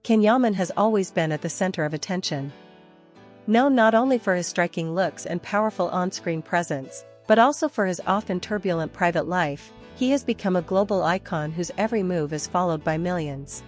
Can Yaman has always been at the center of attention. Known not only for his striking looks and powerful on-screen presence, but also for his often turbulent private life, he has become a global icon whose every move is followed by millions.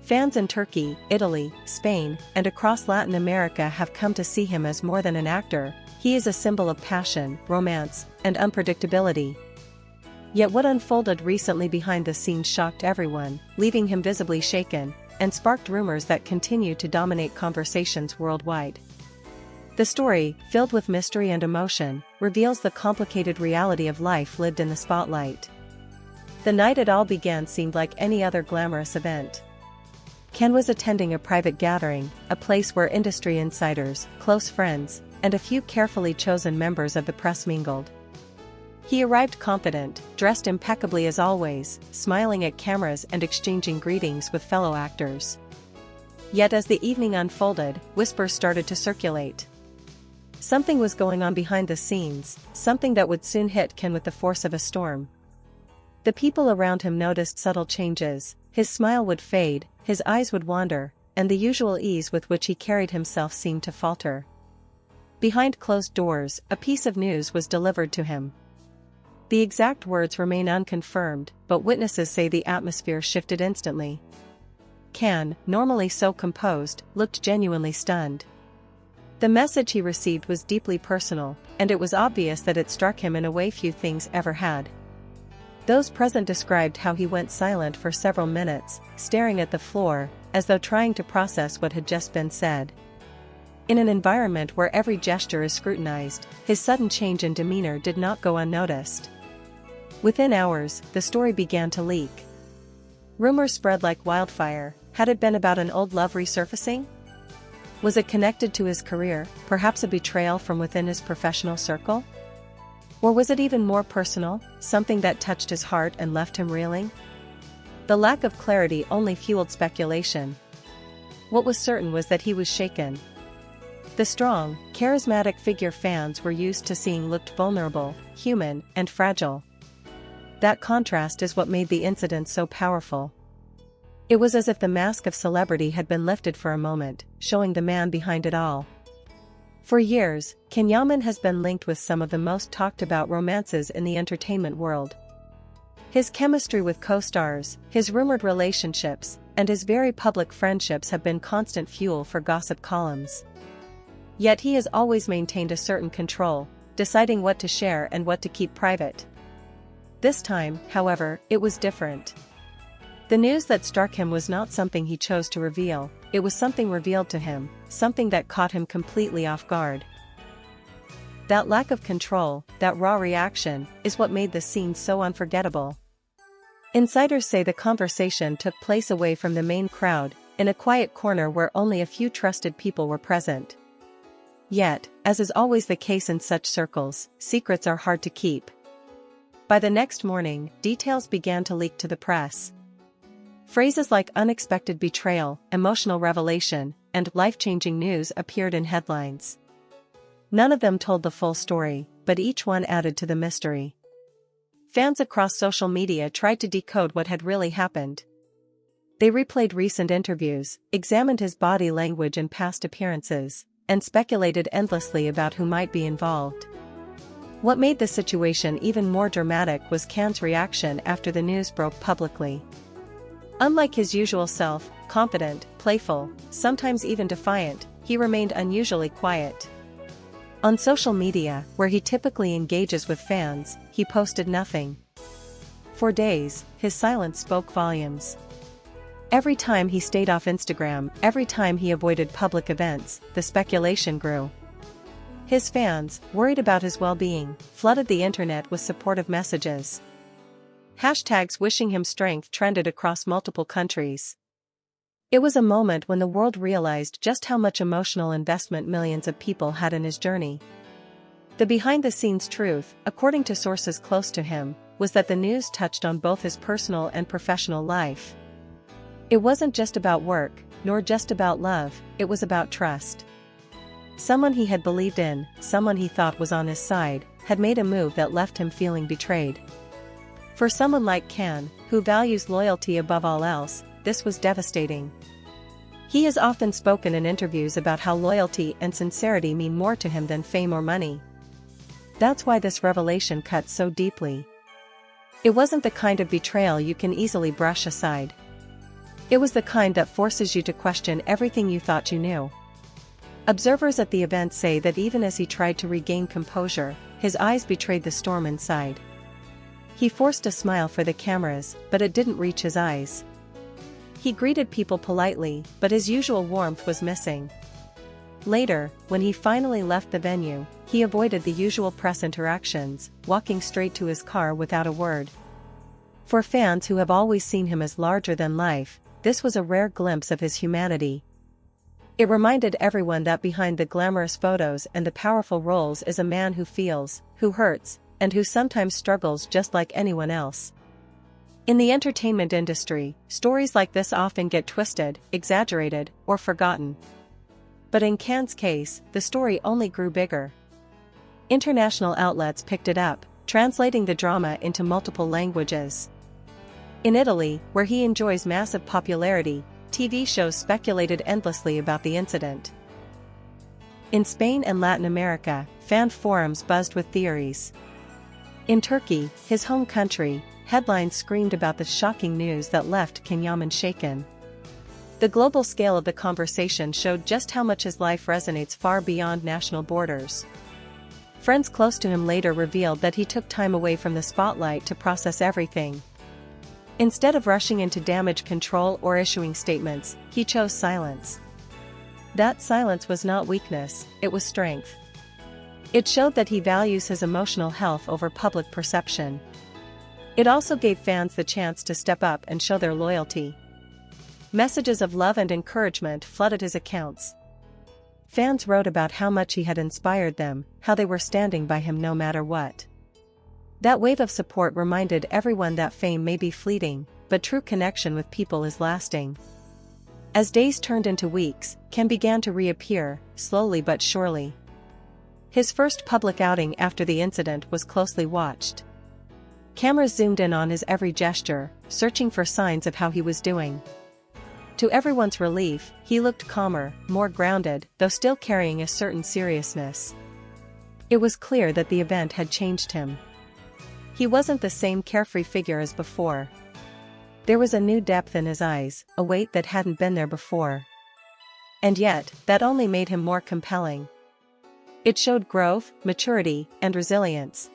Fans in Turkey, Italy, Spain, and across Latin America have come to see him as more than an actor. He is a symbol of passion, romance, and unpredictability. Yet what unfolded recently behind the scenes shocked everyone, leaving him visibly shaken, and sparked rumors that continue to dominate conversations worldwide. The story, filled with mystery and emotion, reveals the complicated reality of life lived in the spotlight. The night it all began seemed like any other glamorous event. Can was attending a private gathering, a place where industry insiders, close friends, and a few carefully chosen members of the press mingled. He arrived confident, dressed impeccably as always, smiling at cameras and exchanging greetings with fellow actors. Yet as the evening unfolded, whispers started to circulate. Something was going on behind the scenes, something that would soon hit Can with the force of a storm. The people around him noticed subtle changes. His smile would fade, his eyes would wander, and the usual ease with which he carried himself seemed to falter. Behind closed doors, a piece of news was delivered to him. The exact words remain unconfirmed, but witnesses say the atmosphere shifted instantly. Can, normally so composed, looked genuinely stunned. The message he received was deeply personal, and it was obvious that it struck him in a way few things ever had. Those present described how he went silent for several minutes, staring at the floor, as though trying to process what had just been said. In an environment where every gesture is scrutinized, his sudden change in demeanor did not go unnoticed. Within hours, the story began to leak. Rumors spread like wildfire. Had it been about an old love resurfacing? Was it connected to his career, perhaps a betrayal from within his professional circle? Or was it even more personal, something that touched his heart and left him reeling? The lack of clarity only fueled speculation. What was certain was that he was shaken. The strong, charismatic figure fans were used to seeing looked vulnerable, human, and fragile. That contrast is what made the incident so powerful. It was as if the mask of celebrity had been lifted for a moment, showing the man behind it all. For years, Can Yaman has been linked with some of the most talked about romances in the entertainment world. His chemistry with co-stars, his rumored relationships, and his very public friendships have been constant fuel for gossip columns. Yet he has always maintained a certain control, deciding what to share and what to keep private. This time, however, it was different. The news that struck him was not something he chose to reveal, it was something revealed to him, something that caught him completely off guard. That lack of control, that raw reaction, is what made the scene so unforgettable. Insiders say the conversation took place away from the main crowd, in a quiet corner where only a few trusted people were present. Yet, as is always the case in such circles, secrets are hard to keep. By the next morning, details began to leak to the press. Phrases like unexpected betrayal, emotional revelation, and life-changing news appeared in headlines. None of them told the full story, but each one added to the mystery. Fans across social media tried to decode what had really happened. They replayed recent interviews, examined his body language and past appearances, and speculated endlessly about who might be involved. What made the situation even more dramatic was Can's reaction after the news broke publicly. Unlike his usual self, confident, playful, sometimes even defiant, he remained unusually quiet. On social media, where he typically engages with fans, he posted nothing. For days, his silence spoke volumes. Every time he stayed off Instagram, every time he avoided public events, the speculation grew. His fans, worried about his well-being, flooded the internet with supportive messages. Hashtags wishing him strength trended across multiple countries. It was a moment when the world realized just how much emotional investment millions of people had in his journey. The behind-the-scenes truth, according to sources close to him, was that the news touched on both his personal and professional life. It wasn't just about work, nor just about love, it was about trust. Someone he had believed in, someone he thought was on his side, had made a move that left him feeling betrayed. For someone like Can, who values loyalty above all else, this was devastating. He has often spoken in interviews about how loyalty and sincerity mean more to him than fame or money. That's why this revelation cuts so deeply. It wasn't the kind of betrayal you can easily brush aside. It was the kind that forces you to question everything you thought you knew. Observers at the event say that even as he tried to regain composure, his eyes betrayed the storm inside. He forced a smile for the cameras, but it didn't reach his eyes. He greeted people politely, but his usual warmth was missing. Later, when he finally left the venue, he avoided the usual press interactions, walking straight to his car without a word. For fans who have always seen him as larger than life, this was a rare glimpse of his humanity. It reminded everyone that behind the glamorous photos and the powerful roles is a man who feels, who hurts, and who sometimes struggles just like anyone else. In the entertainment industry, stories like this often get twisted, exaggerated, or forgotten. But in Can's case, the story only grew bigger. International outlets picked it up, translating the drama into multiple languages. In Italy, where he enjoys massive popularity, TV shows speculated endlessly about the incident. In Spain and Latin America, fan forums buzzed with theories. In Turkey, his home country, headlines screamed about the shocking news that left Can Yaman shaken. The global scale of the conversation showed just how much his life resonates far beyond national borders. Friends close to him later revealed that he took time away from the spotlight to process everything. Instead of rushing into damage control or issuing statements, he chose silence. That silence was not weakness, it was strength. It showed that he values his emotional health over public perception. It also gave fans the chance to step up and show their loyalty. Messages of love and encouragement flooded his accounts. Fans wrote about how much he had inspired them, how they were standing by him no matter what. That wave of support reminded everyone that fame may be fleeting, but true connection with people is lasting. As days turned into weeks, Can began to reappear, slowly but surely. His first public outing after the incident was closely watched. Cameras zoomed in on his every gesture, searching for signs of how he was doing. To everyone's relief, he looked calmer, more grounded, though still carrying a certain seriousness. It was clear that the event had changed him. He wasn't the same carefree figure as before. There was a new depth in his eyes, a weight that hadn't been there before. And yet, that only made him more compelling. It showed growth, maturity, and resilience.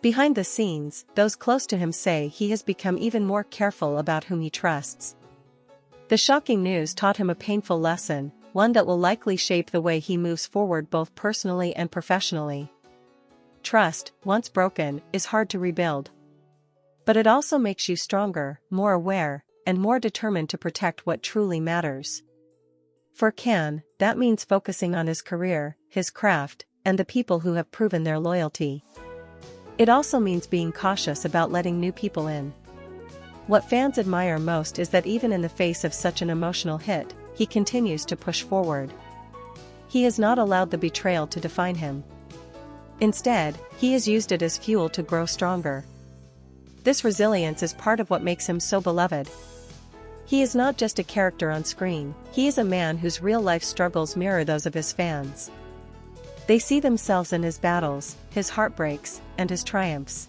Behind the scenes, those close to him say he has become even more careful about whom he trusts. The shocking news taught him a painful lesson, one that will likely shape the way he moves forward both personally and professionally. Trust, once broken, is hard to rebuild. But it also makes you stronger, more aware, and more determined to protect what truly matters. For Can, that means focusing on his career, his craft, and the people who have proven their loyalty. It also means being cautious about letting new people in. What fans admire most is that even in the face of such an emotional hit, he continues to push forward. He has not allowed the betrayal to define him. Instead, he has used it as fuel to grow stronger. This resilience is part of what makes him so beloved. He is not just a character on screen, he is a man whose real-life struggles mirror those of his fans. They see themselves in his battles, his heartbreaks, and his triumphs.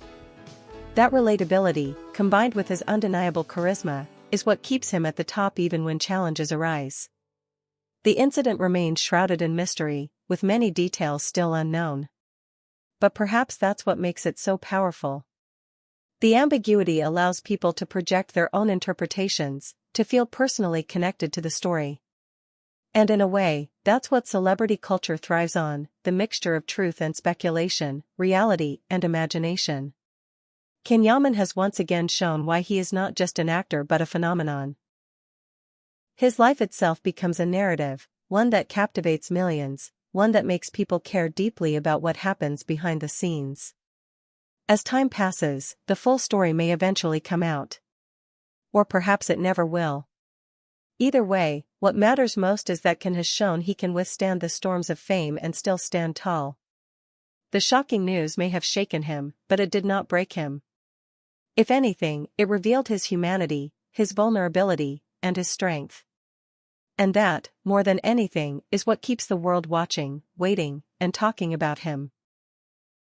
That relatability, combined with his undeniable charisma, is what keeps him at the top even when challenges arise. The incident remains shrouded in mystery, with many details still unknown. But perhaps that's what makes it so powerful. The ambiguity allows people to project their own interpretations, to feel personally connected to the story. And in a way, that's what celebrity culture thrives on, the mixture of truth and speculation, reality and imagination. Can Yaman has once again shown why he is not just an actor but a phenomenon. His life itself becomes a narrative, one that captivates millions, one that makes people care deeply about what happens behind the scenes. As time passes, the full story may eventually come out. Or perhaps it never will. Either way, what matters most is that Can has shown he can withstand the storms of fame and still stand tall. The shocking news may have shaken him, but it did not break him. If anything, it revealed his humanity, his vulnerability, and his strength. And that, more than anything, is what keeps the world watching, waiting, and talking about him.